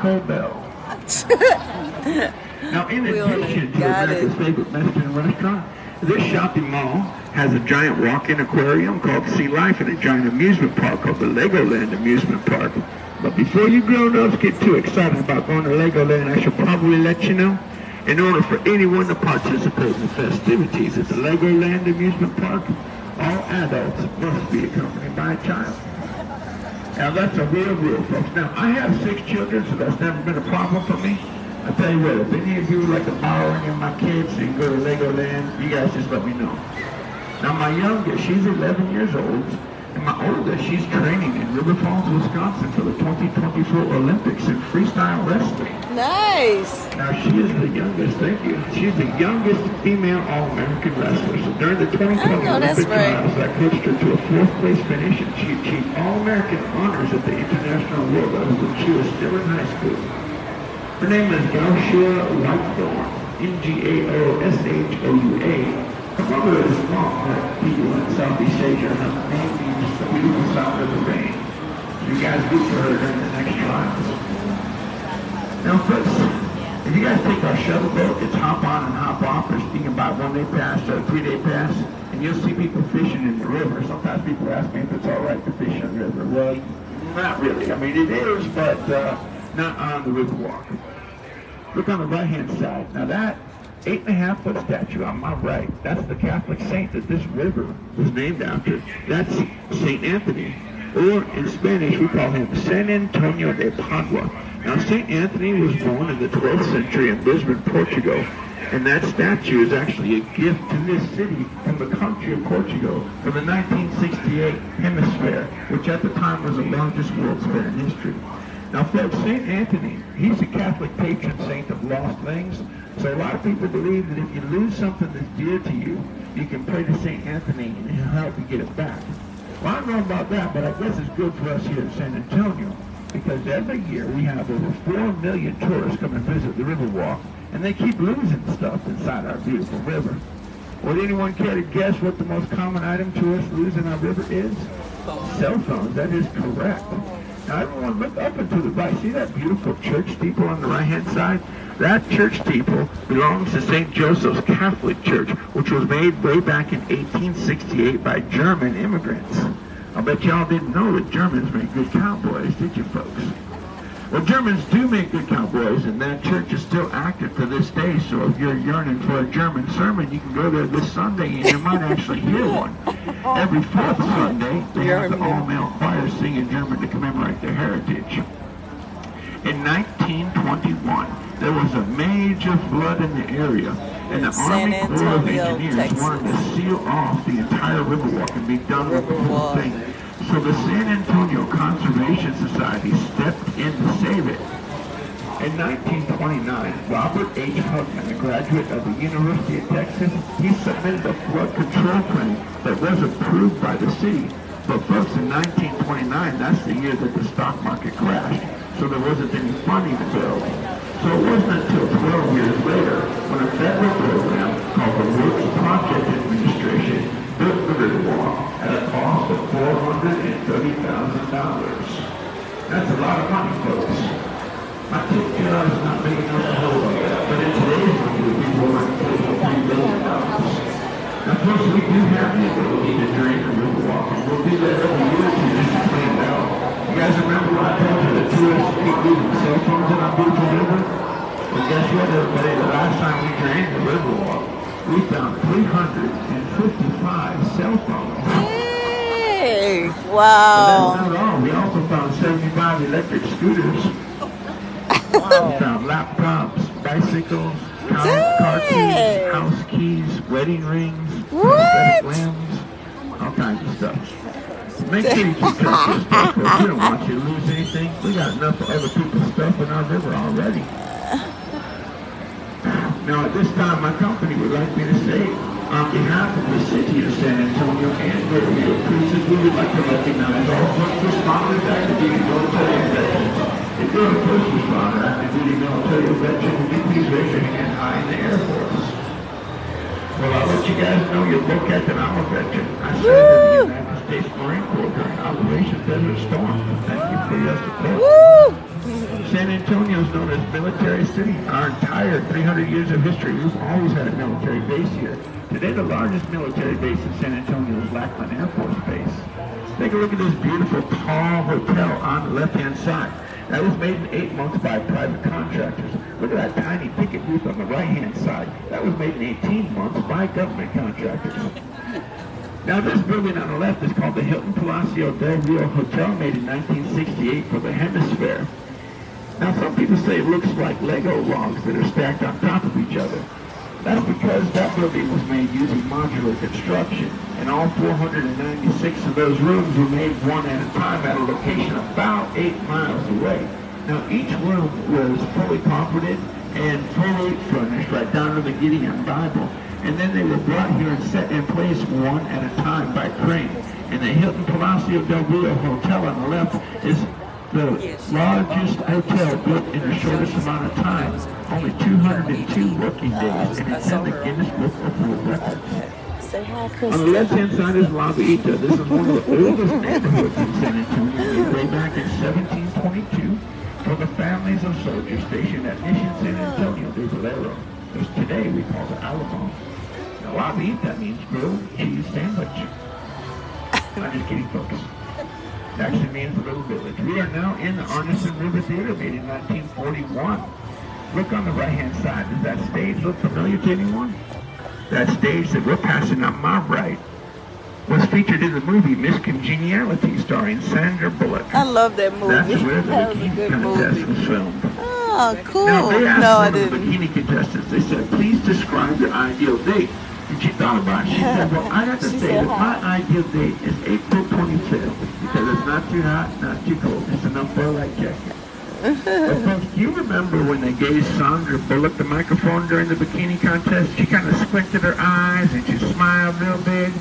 Taco Bell. Now, in addition to America's favorite Mexican restaurant, this shopping mall has a giant walk-in aquarium called Sea Life and a giant amusement park called the Legoland Amusement Park. But before you grown-ups get too excited about going to Legoland, I should probably let you know, in order for anyone to participate in the festivities at the Legoland Amusement Park, all adults must be accompanied by a child. Now that's a real rule, folks. Now, I have 6 children, so that's never been a problem for me. I tell you what, if any of you would like to borrow any of my kids so you can go to Legoland, you guys just let me know. Now my youngest, she's 11 years old, and my oldest, she's training in River Falls, Wisconsin for the 2024 Olympics in freestyle wrestling. Nice! Now she is the youngest, thank you. She's the youngest female All-American wrestler. So during the 2020 Olympic trials, I coached her to a 4th place finish, and she achieved All-American honors at the international world level when she was still in high school. Her name is Sheila Whitethorn, Ngaoshoua. Her mother is mom at people in Southeast Asia. Her name means the beautiful sound of the rain. You guys root for her during the next trials. Now folks, if you guys take our shuttle boat, it's hop on and hop off. There's being about 1-day pass or a 3-day pass, and you'll see people fishing in the river. Sometimes people ask me if it's all right to fish in the river. Well, not really. I mean, it is, but not on the river walk. Look on the right-hand side. Now that 8.5-foot statue on my right, that's the Catholic saint that this river was named after. That's St. Anthony, or in Spanish we call him San Antonio de Padua. Now St. Anthony was born in the 12th century in Lisbon, Portugal, and that statue is actually a gift to this city from the country of Portugal for the 1968 Hemisphere, which at the time was the largest World's Fair in history. Now folks, St. Anthony, he's a Catholic patron saint of lost things. So a lot of people believe that if you lose something that's dear to you, you can pray to St. Anthony and he'll help you get it back. Well, I don't know about that, but I guess it's good for us here in San Antonio, because every year we have over 4 million tourists come and visit the Riverwalk, and they keep losing stuff inside our beautiful river. Would anyone care to guess what the most common item tourists lose in our river is? Cell phones. That is correct. Now everyone look up and to the right. See that beautiful church steeple on the right-hand side? That church steeple belongs to St. Joseph's Catholic Church, which was made way back in 1868 by German immigrants. I bet y'all didn't know that Germans make good cowboys, did you folks? Well, Germans do make good cowboys, and that church is still active to this day, so if you're yearning for a German sermon, you can go there this Sunday, and you might actually hear one. Every 4th Sunday, they have the all-male choir sing in German to commemorate their heritage. In 1921, there was a major flood in the area, and the Army Corps of Engineers wanted to seal off the entire Riverwalk and be done with the whole thing. So the San Antonio Conservation Society stepped in to save it. In 1929, Robert H. Hugman, a graduate of the University of Texas, he submitted a flood control plan that was approved by the city. But folks, in 1929, that's the year that the stock market crashed, so there wasn't any money to build. So it wasn't until 12 years later when a federal program called the Works Project Administration built the Riverwalk at a cost of $430,000. That's a lot of money, folks. My tip jar is not big enough to hold on that, but in today's money it would be more like $3 billion. Now, folks, we do have the ability to drain the Riverwalk, and we'll do that every year to just clean it out. You guys remember when I told you that tourists keep losing cell phones in our beautiful river? Well, guess what, everybody? The last time we drained the Riverwalk, we found 355 cell phones. Hey! Wow! But that's not all. We also found 75 electric scooters. Wow. We found laptops, bicycles, car keys, house keys, wedding rings, prosthetic limbs, all kinds of stuff. Make sure you keep track of this stuff, because we don't want you to lose anything. We got enough of other people's stuff in our river already. Now, at this time, my company would like me to say, on behalf of the city of San Antonio and Riverview Cruises, we would like to recognize all first responders, active duty military and veterans. If you're a first responder, active duty military or veteran, would you please raise your hand high in the Air Force? Well, I'll let you guys know your book captain, I'm a veteran. I served in the United States Marine Corps during Operation Desert Storm. Thank you for your support. San Antonio is known as Military City. Our entire 300 years of history, we've always had a military base here. Today, the largest military base in San Antonio is Lackland Air Force Base. Take a look at this beautiful, tall hotel on the left-hand side. That was made in 8 months by private contractors. Look at that tiny ticket booth on the right-hand side. That was made in 18 months by government contractors. Now, this building on the left is called the Hilton Palacio Del Rio Hotel, made in 1968 for the Hemisphere. Now, some people say it looks like Lego logs that are stacked on top of each other. That's because that building was made using modular construction, and all 496 of those rooms were made one at a time at a location about 8 miles away. Now, each room was fully carpeted and fully furnished, right down to the Gideon Bible. And then they were brought here and set in place one at a time by crane. And the Hilton Palacio Del Rio Hotel on the left is the largest hotel built in the shortest amount of time, only 202 working days, and it's in the Guinness Book of World Records. On the left-hand side is La Villita. This is one of the oldest neighborhoods in San Antonio, way back in 1722, for the families of soldiers stationed at Mission San Antonio de Valero. Which today we call it Alamo. Now, La Villita means grilled cheese sandwich. I'm just kidding, folks. It actually means little village. We are now in the Arneson River Theater, made in 1941. Look on the right-hand side. Does that stage look familiar to anyone? That stage that we're passing on my right was featured in the movie Miss Congeniality, starring Sandra Bullock. I love that movie. That's where the That was a bikini good contest movie. was filmed. Oh, cool. Now, they asked No, I one of the didn't. bikini contestants, they said, please describe your ideal date. And she thought about it. She said, well, I have to She say said that my ideal date is April 25th because it's not too hot, not too cold. It's enough for a light jacket. But folks, do you remember when they gave Sandra Bullock the microphone during the bikini contest? She kind of squinted her eyes and she smiled real big.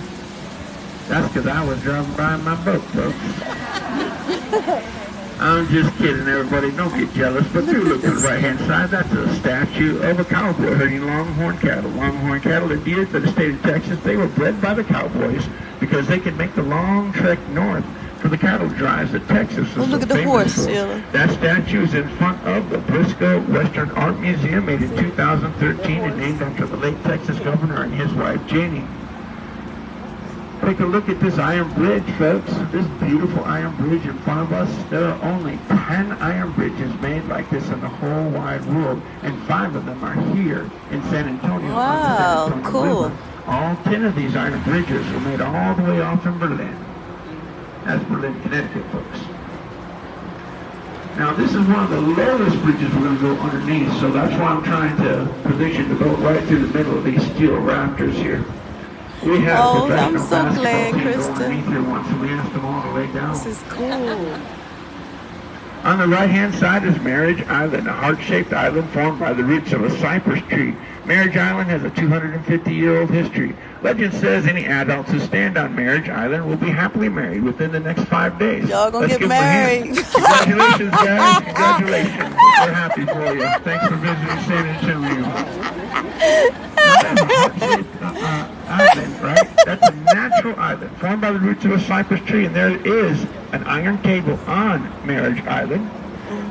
That's because I was driving by in my boat, folks. I'm just kidding, everybody. Don't get jealous. But do look to the right-hand side. That's a statue of a cowboy herding longhorn cattle. Longhorn cattle are deer for the state of Texas. They were bred by the cowboys because they could make the long trek north for the cattle drives that Texas is Look so at the famous horse, for. Sheila. That statue is in front of the Briscoe Western Art Museum, made in 2013 and named after the late Texas governor and his wife, Janie. Take a look at this iron bridge, folks. This beautiful iron bridge in front of us. There are only 10 iron bridges made like this in the whole wide world, and 5 of them are here in San Antonio. Wow, on the San Antonio cool. River. All 10 of these iron bridges were made all the way off in Berlin. That's Berlin, Connecticut, folks. Now, this is one of the lowest bridges we're going to go underneath, so that's why I'm trying to position the boat right through the middle of these steel rafters here. We have Oh, professional I'm so basketball glad, team go Krista. underneath here once, and we asked them all to lay down. This is cool. On the right-hand side is Marriage Island, a heart-shaped island formed by the roots of a cypress tree. Marriage Island has a 250-year-old history. Legend says any adults who stand on Marriage Island will be happily married within the next 5 days. Y'all gonna Let's get give them a hand. married. Congratulations, guys. Congratulations. We're happy for you. Thanks for visiting San Antonio. Island, right? That's a natural island formed by the roots of a cypress tree, and there is an iron table on Marriage Island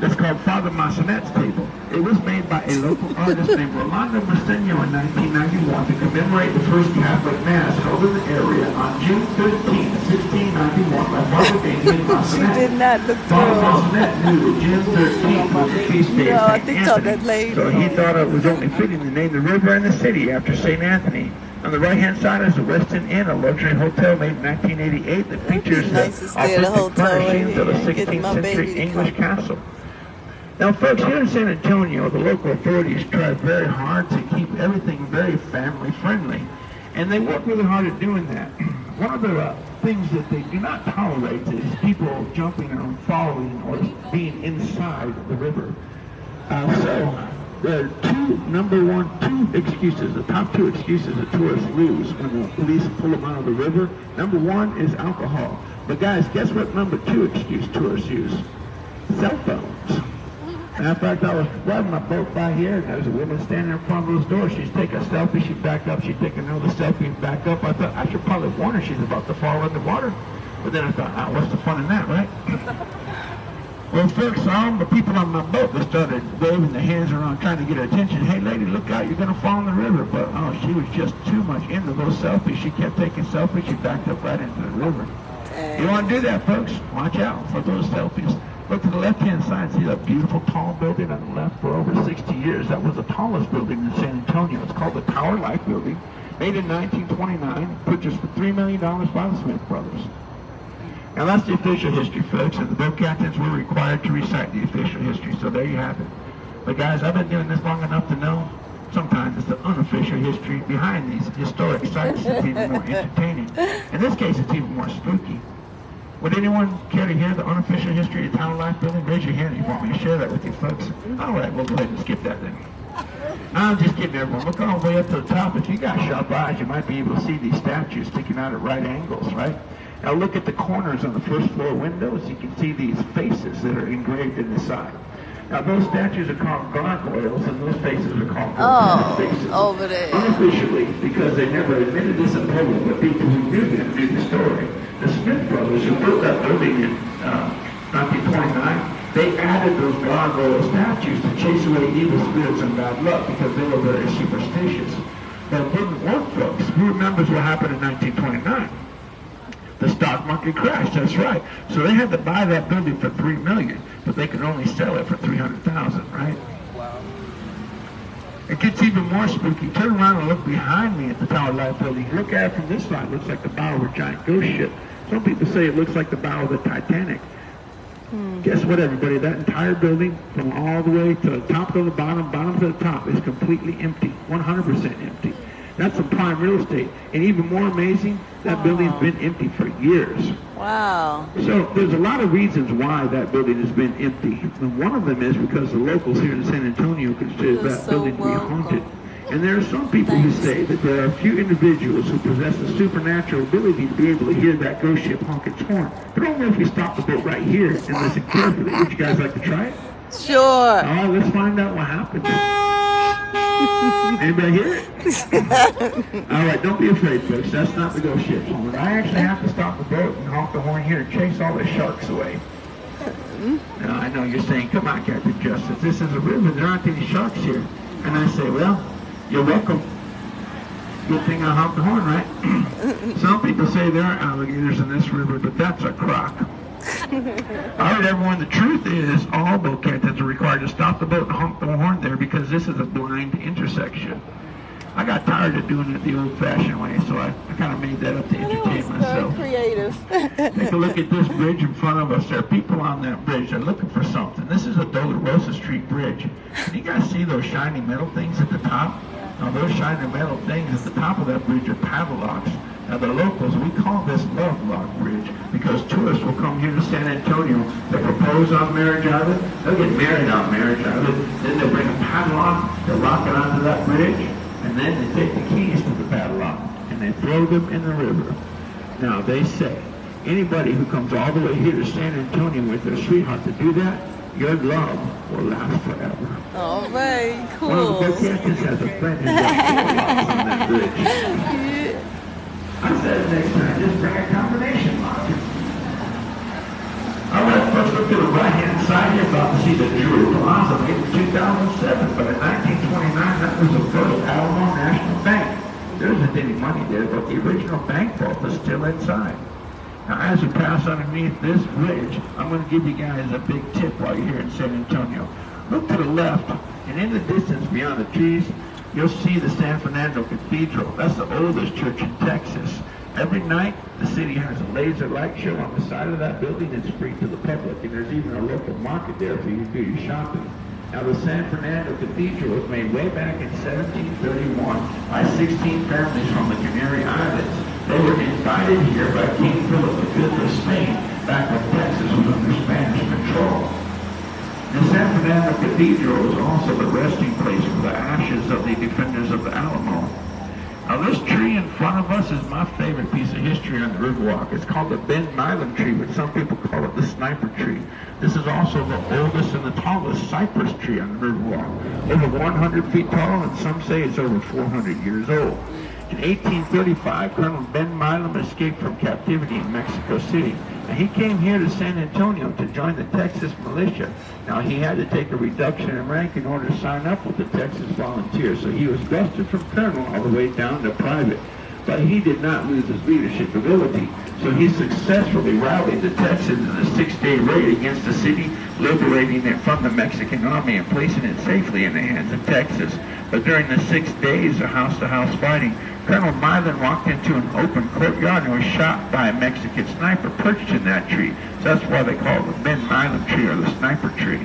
that's called Father Massenet's table. It was made by a local artist named Rolando Marceño in 1991 to commemorate the first Catholic Mass held in the area on June 13, 1691 by Father Damien She Massenet. did not look Father thrilled. Massenet knew that June 13th was the feast day No, of I St. think so, Anthony, that lady. so he thought it was only fitting to name the river and the city after St. Anthony. On the right-hand side is the Westin Inn, a luxury hotel made in 1988 that features nice to the stay at a authentic hotel furnishings of a and get 16th my baby century to English come. castle. Now, folks, here in San Antonio, the local authorities try very hard to keep everything very family-friendly, and they work really hard at doing that. One of the things that they do not tolerate is people jumping or falling or being inside the river. So there are two excuses, the top 2 excuses that tourists lose when the police pull them out of the river. Number 1 is alcohol. But guys, guess what number 2 excuse tourists use? Cell phones. And in fact, I was driving my boat by here, and there was a woman standing in front of those doors. She's taking a selfie, she'd back up, she'd take another selfie and back up. I thought, I should probably warn her she's about to fall in the water. But then I thought, what's the fun in that, right? Well, folks, all the people on my boat, they started waving their hands around trying to get her attention. Hey, lady, look out, you're going to fall in the river. But, oh, she was just too much into those selfies. She kept taking selfies. She backed up right into the river. You want to do that, folks? Watch out for those selfies. Look to the left-hand side. See that beautiful tall building on the left for over 60 years? That was the tallest building in San Antonio. It's called the Tower Life Building. Made in 1929. Purchased for $3 million by the Smith brothers. Now that's the official history, folks, and the boat captains were required to recite the official history, so there you have it. But guys, I've been doing this long enough to know sometimes it's the unofficial history behind these historic sites that's even more entertaining. In this case, it's even more spooky. Would anyone care to hear the unofficial history of Tower Life Building? Raise your hand if you want me to share that with you, folks. All right, we'll go ahead and skip that then. I'm just kidding, everyone. Look all the way up to the top. If you got sharp eyes, you might be able to see these statues sticking out at right angles, right? Now look at the corners on the first floor windows. You can see these faces that are engraved in the side. Now those statues are called gargoyles, and those faces are called faces. Over there. Unofficially, because they never admitted this in public, but people who knew them knew the story. The Smith brothers, who built that building in 1929, they added those gargoyle statues to chase away evil spirits and bad luck because they were very superstitious. But it didn't work, folks. Who remembers what happened in 1929? The stock market crashed, that's right. So they had to buy that building for $3 million, but they could only sell it for $300,000, right? Wow. It gets even more spooky. Turn around and look behind me at the Tower Life Building. Look at it from this side. It looks like the bow of a giant ghost ship. Some people say it looks like the bow of the Titanic. Guess what, everybody? That entire building, from all the way to the top to the bottom, bottom to the top, is completely empty. 100% empty. That's some prime real estate. And even more amazing, that building's been empty for years. Wow. So there's a lot of reasons why that building has been empty. And one of them is because the locals here in San Antonio consider that building to be haunted. And there are some people who say that there are a few individuals who possess the supernatural ability to be able to hear that ghost ship honk its horn. But I don't know if we stop the boat right here and listen carefully. Would you guys like to try it? Sure. Oh, let's find out what happens. Anybody hear it? All right, don't be afraid, folks. That's not the ghost ship's horn. I actually have to stop the boat and honk the horn here and chase all the sharks away. Now, I know you're saying, come on, Captain Justice, this is a river. There aren't any sharks here. And I say, well, you're welcome. Good thing I honked the horn, right? Some people say there are alligators in this river, but that's a crock. All right, everyone, the truth is all boat captains are required to stop the boat and honk the horn there because this is a blind intersection. I got tired of doing it the old-fashioned way, so I kind of made that up to entertain myself. Very creative. Take a look at this bridge in front of us. There are people on that bridge. They're looking for something. This is a Dolorosa Street Bridge. Can you guys see those shiny metal things at the top? Now, those shiny metal things at the top of that bridge are padlocks. Now, the locals, we call this Love Lock Bridge because tourists will come here to San Antonio. They propose on Marriage Island. They'll get married on Marriage Island. Then they'll bring a padlock. They'll lock it onto that bridge. And then they take the keys to the padlock and they throw them in the river. Now, they say anybody who comes all the way here to San Antonio with their sweetheart to do that, your love will last forever. Oh, very cool. One of the boat captains has a friend who's got on that bridge. I said next time, just bring a combination lock. All right, let's look to the right-hand side. You're about to see the Jewel Plaza made in 2007, but in 1929, that was the first Alamo National Bank. There isn't any money there, but the original bank vault is still inside. Now, as we pass underneath this bridge, I'm going to give you guys a big tip while you're here in San Antonio. Look to the left, and in the distance beyond the trees, you'll see the San Fernando Cathedral. That's the oldest church in Texas. Every night, the city has a laser light show on the side of that building. It's free to the public, and there's even a local market there for you to do your shopping. Now, the San Fernando Cathedral was made way back in 1731 by 16 families from the Canary Islands. They were invited here by King Philip V of Spain back when Texas was under Spanish control. The San Fernando Cathedral is also the resting place for the ashes of the defenders of the Alamo. Now, this tree in front of us is my favorite piece of history on the Riverwalk. It's called the Ben Milam tree, but some people call it the sniper tree. This is also the oldest and the tallest cypress tree on the Riverwalk. Over 100 feet tall, and some say it's over 400 years old. In 1835, Colonel Ben Milam escaped from captivity in Mexico City. Now, he came here to San Antonio to join the Texas militia. Now, he had to take a reduction in rank in order to sign up with the Texas Volunteers, so he was vested from colonel all the way down to private. But he did not lose his leadership ability, so he successfully rallied the Texans in a 6-day raid against the city, liberating it from the Mexican army and placing it safely in the hands of Texas. But during the 6 days of house-to-house fighting, Colonel Milan walked into an open courtyard and was shot by a Mexican sniper perched in that tree. So that's why they call it the Ben Milan tree, or the sniper tree.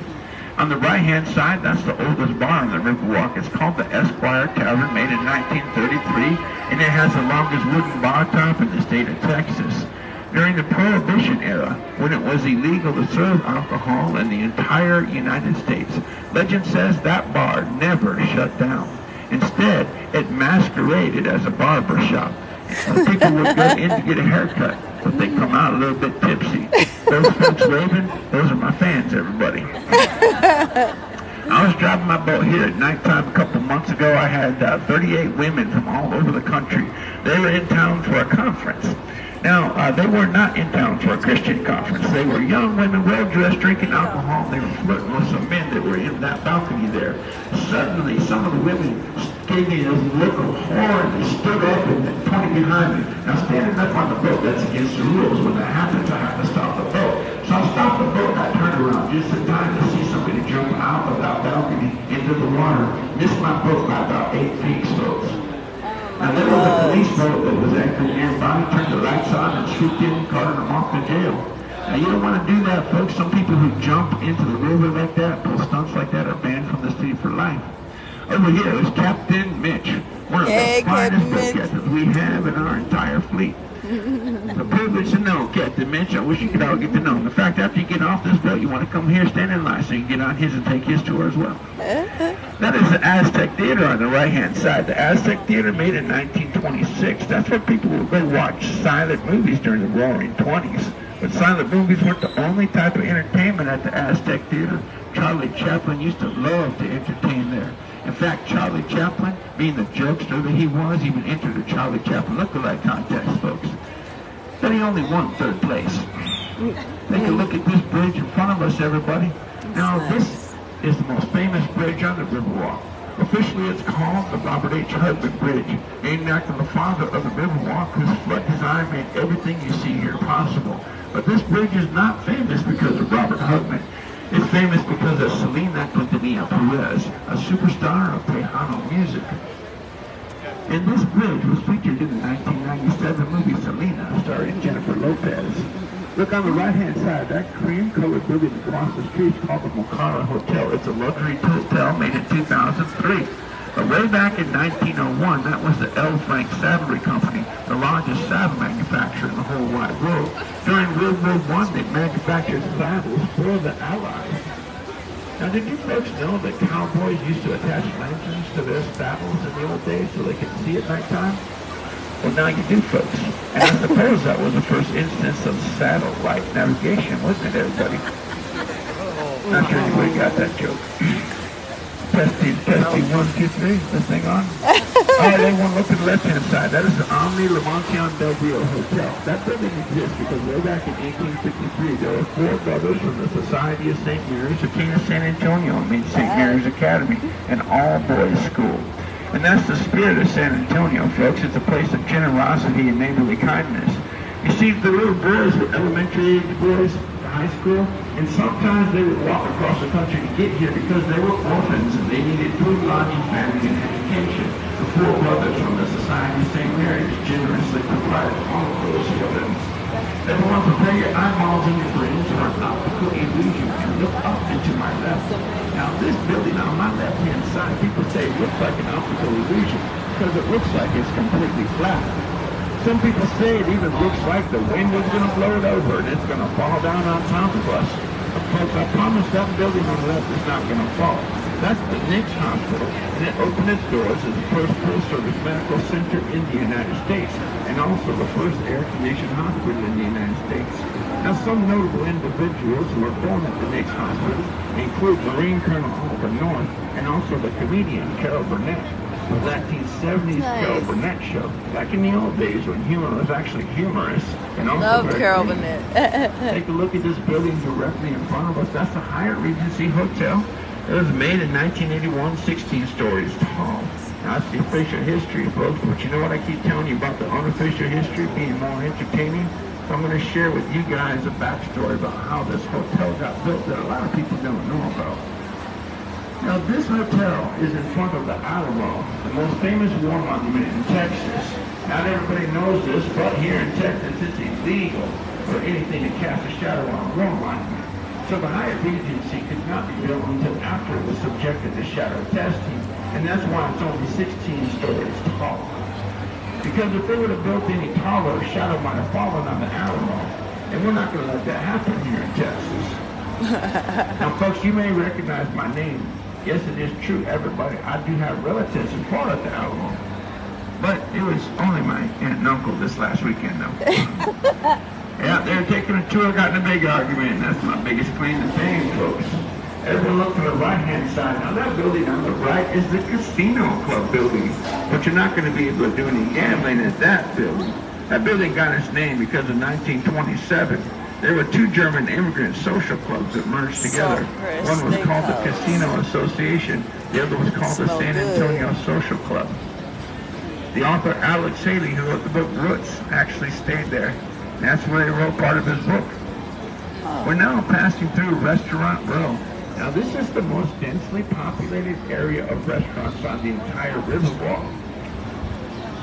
On the right-hand side, that's the oldest bar on the Riverwalk. It's called the Esquire Tavern, made in 1933, and it has the longest wooden bar top in the state of Texas. During the Prohibition era, when it was illegal to serve alcohol in the entire United States, legend says that bar never shut down. Instead, it masqueraded as a barber shop. So people would go in to get a haircut, but they come out a little bit tipsy. Those folks raving, those are my fans, everybody. I was driving my boat here at nighttime a couple months ago. I had 38 women from all over the country. They were in town for a conference. Now, they were not in town for a Christian conference. They were young women, well-dressed, drinking alcohol. They were flirting with some men that were in that balcony there. Suddenly, some of the women gave me this look of horror, and they stood up and pointed behind me. Now, standing up on the boat, that's against the rules. When that happens, I have to stop the boat. So I stopped the boat, and I turned around just in time to see somebody jump out of that balcony into the water. Missed my boat by about 8 feet, folks. Now, there was a police boat that was anchored nearby, turned the lights on and swooped in and carted them off to jail. Now, you don't want to do that, folks. Some people who jump into the river like that, pull stunts like that, are banned from the city for life. Over here is Captain Mitch, one of the finest boat captains we have in our entire fleet. It's a privilege to know Captain Mitch. I wish you could all get to know him. In fact, after you get off this boat, you want to come here, stand in line, so you can get on his and take his tour as well. That is the Aztec Theater on the right-hand side. The Aztec Theater, made in 1926. That's where people would go watch silent movies during the Roaring 20s. But silent movies weren't the only type of entertainment at the Aztec Theater. Charlie Chaplin used to love to entertain there. In fact, Charlie Chaplin, being the jokester that he was, even entered a Charlie Chaplin look-alike contest, folks. But he only won 3rd place. Take a look at this bridge in front of us, everybody. Now, this is the most famous bridge on the Riverwalk. Officially, it's called the Robert H. Hudman Bridge, named after the father of the Riverwalk, whose flood design made everything you see here possible. But this bridge is not famous because of Robert Hudman. It's famous because of Selena Quintanilla Perez, a superstar of Tejano music. And this bridge was featured in the 1997 movie Selena, starring Jennifer Lopez. Look on the right-hand side, that cream-colored building across the street is called the Mocara Hotel. It's a luxury hotel made in 2003. But way back in 1901, that was the L. Frank Saddlery Company, the largest saddle manufacturer in the whole wide world. During World War I, they manufactured saddles for the Allies. Now, did you folks know that cowboys used to attach lanterns to their saddles in the old days so they could see at nighttime? Well, now you do, folks. And I suppose that was the first instance of satellite navigation, wasn't it, everybody? Not sure anybody got that joke. Testing, 1, 2, 3. This thing on? All right, everyone, look to the left-hand side. That is the Omni Levantion Del Rio Hotel. That building exists because way back in 1853, there were 4 brothers from the Society of St. Mary's who came to San Antonio and made St. Mary's Academy, an all-boys school. And that's the spirit of San Antonio, folks. It's a place of generosity and neighborly kindness. You see, the little boys were elementary age boys, high school, and sometimes they would walk across the country to get here because they were orphans and they needed food, lodging, family, and education. The 4 brothers from the Society of St. Mary's generously provided all of those for them. Everyone, prepare your eyeballs and your brains for an optical illusion and look up into my left. Now, this building on my left-hand side, people say it looks like an optical illusion because it looks like it's completely flat. Some people say it even looks like the wind is going to blow it over and it's going to fall down on top of us. But folks, I promise that building on the left is not going to fall. That's the Nix Hospital, and it opened its doors as the first full-service medical center in the United States, and also the first air-conditioned hospital in the United States. Now, some notable individuals who were born at the Nix Hospital include Marine Colonel Oliver North and also the comedian Carol Burnett. the 1970s Carol Nice. Burnett show. Back in the old days when humor was actually humorous and also Love very Carol clean. Burnett. Take a look at this building directly in front of us. That's the Hyatt Regency Hotel. It was made in 1981, 16 stories tall. Now, that's the official history, folks, but you know what I keep telling you about the unofficial history being more entertaining? So I'm going to share with you guys a backstory about how this hotel got built that a lot of people don't know about. Now, this hotel is in front of the Alamo, the most famous war monument in Texas. Not everybody knows this, but here in Texas, it's illegal for anything to cast a shadow on a war monument. So the Hyatt Regency could not be built until after it was subjected to shadow testing, and that's why it's only 16 stories tall. Because if they would have built any taller, a shadow might have fallen on the Alamo, and we're not going to let that happen here in Texas. Now, folks, you may recognize my name. Yes, it is true, everybody. I do have relatives who fought at the Alamo. But it was only my aunt and uncle this last weekend, though. Yeah, they were taking a tour, got in a big argument, and that's my biggest claim to fame, folks. Everyone look to the right-hand side. Now, that building on the right is the Casino Club building. But you're not going to be able to do any gambling at that building. That building got its name because in 1927, there were two German immigrant social clubs that merged together. One was called the Casino Association. The other was called the San Antonio Social Club. The author Alex Haley, who wrote the book Roots, actually stayed there. And that's where he wrote part of his book. We're now passing through Restaurant Row. Now, this is the most densely populated area of restaurants on the entire Riverwalk.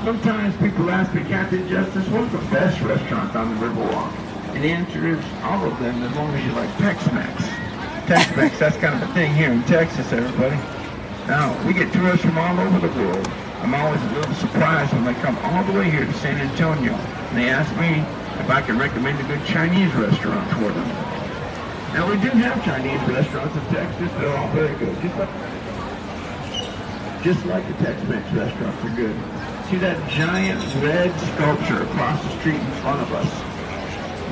Sometimes people ask me, Captain Justice, what's the best restaurant on the Riverwalk? And the answer is all of them, as long as you like Tex-Mex. Tex-Mex, that's kind of a thing here in Texas, everybody. Now, we get tourists from all over the world. I'm always a little surprised when they come all the way here to San Antonio. And they ask me if I can recommend a good Chinese restaurant for them. Now, we do have Chinese restaurants in Texas. They're all very good. Just like the Tex-Mex restaurants are good. See that giant red sculpture across the street in front of us?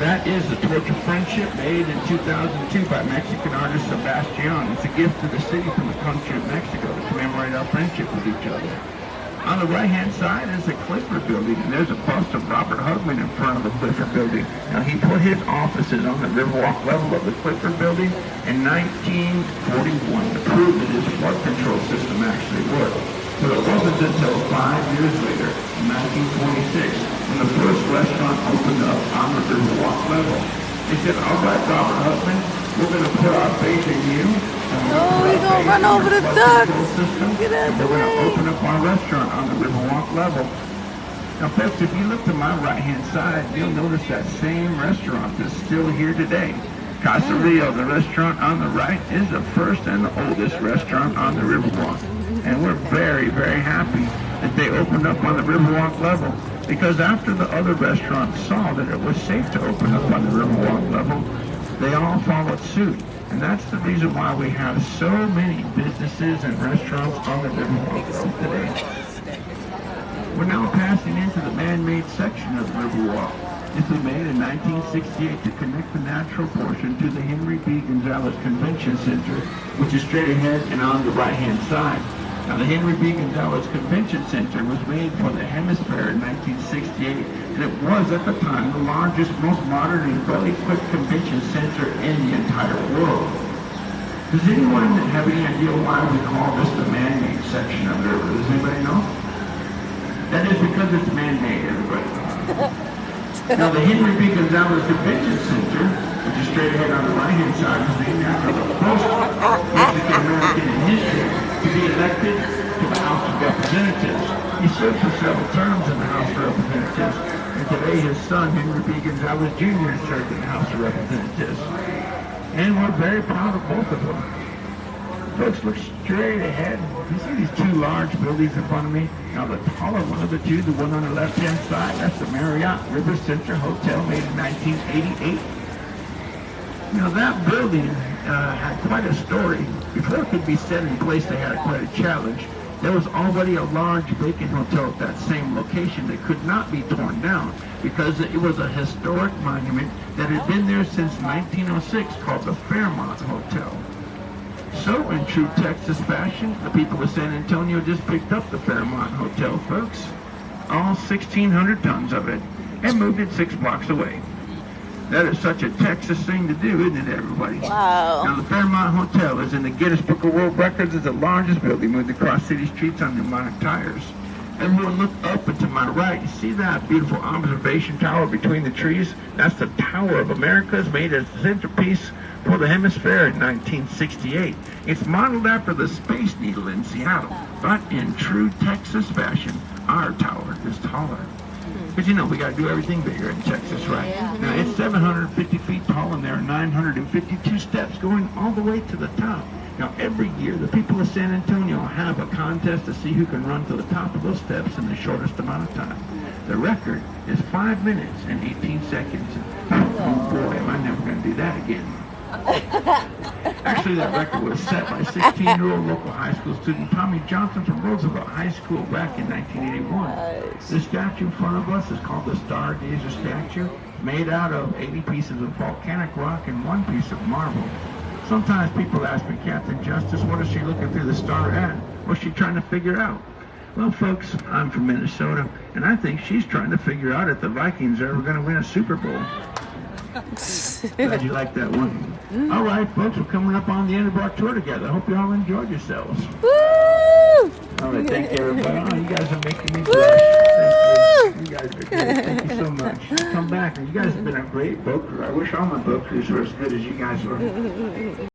That is the Torch of Friendship made in 2002 by Mexican artist Sebastian. It's a gift to the city from the country of Mexico to commemorate our friendship with each other. On the right-hand side is the Clifford Building, and there's a bust of Robert Hugman in front of the Clifford Building. Now, he put his offices on the Riverwalk level of the Clifford Building in 1941 to prove that his flood control system actually worked. So it wasn't until 5 years later, in 1926, when the first restaurant opened up on the Riverwalk level. They said, all right, Robert Hugman, we're going to put our faith in you. Oh, he's going to run over the ducks. Get out of the way. We're going to open up our restaurant on the Riverwalk level. Now, folks, if you look to my right-hand side, you'll notice that same restaurant is still here today. Casa Rio, the restaurant on the right, is the first and the oldest restaurant on the Riverwalk. And we're very, very happy that they opened up on the Riverwalk level, because after the other restaurants saw that it was safe to open up on the Riverwalk level, they all followed suit. And that's the reason why we have so many businesses and restaurants on the Riverwalk level today. We're now passing into the man-made section of the Riverwalk. This was made in 1968 to connect the natural portion to the Henry B. Gonzalez Convention Center, which is straight ahead and on the right-hand side. Now, the Henry B. Gonzalez Convention Center was made for the hemisphere in 1968, and it was, at the time, the largest, most modern, and well-equipped convention center in the entire world. Does anyone have any idea why we call this the man-made section of the river? Does anybody know? That is because it's man-made, everybody. Now, the Henry B. Gonzalez Convention Center, which is straight ahead on the right-hand side, is named after the first Mexican American in history to be elected to the House of Representatives. He served for several terms in the House of Representatives, and today his son, Henry B. Gonzalez Jr., served in the House of Representatives. And we're very proud of both of them. Folks, look straight ahead. You see these two large buildings in front of me? Now, the taller one of the two, the one on the left-hand side, that's the Marriott River Center Hotel, made in 1988. Now, that building had quite a story. Before it could be set in place, they had quite a challenge. There was already a large vacant hotel at that same location that could not be torn down because it was a historic monument that had been there since 1906 called the Fairmont Hotel. So, in true Texas fashion, the people of San Antonio just picked up the Fairmont Hotel, folks. All 1,600 tons of it, and moved it 6 blocks away. That is such a Texas thing to do, isn't it, everybody? Wow. Now, the Fairmont Hotel is in the Guinness Book of World Records as the largest building moved across city streets on pneumatic tires. Everyone look up and to my right. You see that beautiful observation tower between the trees? That's the Tower of Americas, made as the centerpiece for the hemisphere in 1968. It's modeled after the Space Needle in Seattle, but in true Texas fashion, our tower is taller. Because, you know, we got to do everything bigger in Texas, right? Yeah. Now, it's 750 feet tall, and there are 952 steps going all the way to the top. Now, every year, the people of San Antonio have a contest to see who can run to the top of those steps in the shortest amount of time. The record is 5 minutes and 18 seconds. Oh, boy, am I never going to do that again. Actually, that record was set by 16-year-old local high school student Tommy Johnson from Roosevelt High School back in 1981. The statue in front of us is called the Stargazer statue, made out of 80 pieces of volcanic rock and 1 piece of marble. Sometimes people ask me, Captain Justice, what is she looking through the star at? What's she trying to figure out? Well, folks, I'm from Minnesota, and I think she's trying to figure out if the Vikings are ever going to win a Super Bowl. Glad you like that one. All right, folks, we're coming up on the end of our tour together. I hope you all enjoyed yourselves. Woo! All right, thank you, everybody. Oh, you guys are making me blush. Thank you. You guys are great. Thank you so much. Come back. You guys have been a great boat crew. I wish all my boat crews were as good as you guys were.